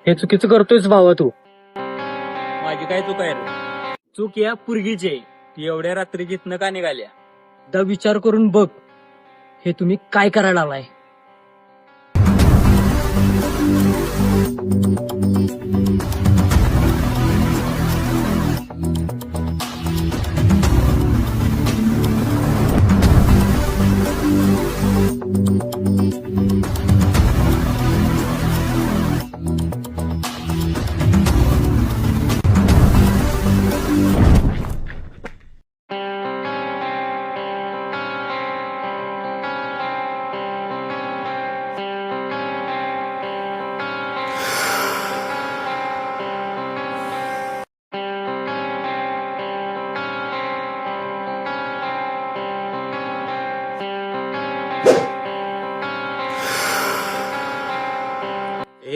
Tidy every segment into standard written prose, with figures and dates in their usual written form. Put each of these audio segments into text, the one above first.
हे चुकीचं करतोयस भावा तू. माझी काय चूक आहे रे? चूक या पुरगीची आहे. ती एवढ्या रात्री जिथनं का निघाल्या? एकदा विचार करून बघ, हे तुम्ही काय करायला आलाय.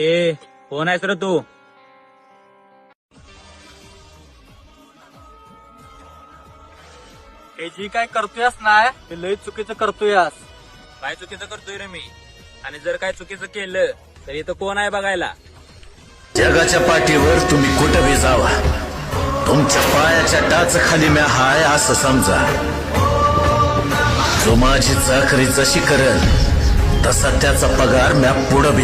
ए कोण आहेस रे तू? हे जी काय करतोयस ना ते लय चुकीचं करतोयस. काय चुकीचं करतोय रे मी? आणि जर काय चुकीचं केलं तर इथं कोण आहे बघायला? जगाच्या पाठीवर तुम्ही कुठं बी जावा, तुमच्या पायाच्या टाच खाली म्या हाय असं समजा. जो माझी चाकरी जशी करल तसा त्याचा पगार म्या पुढं बी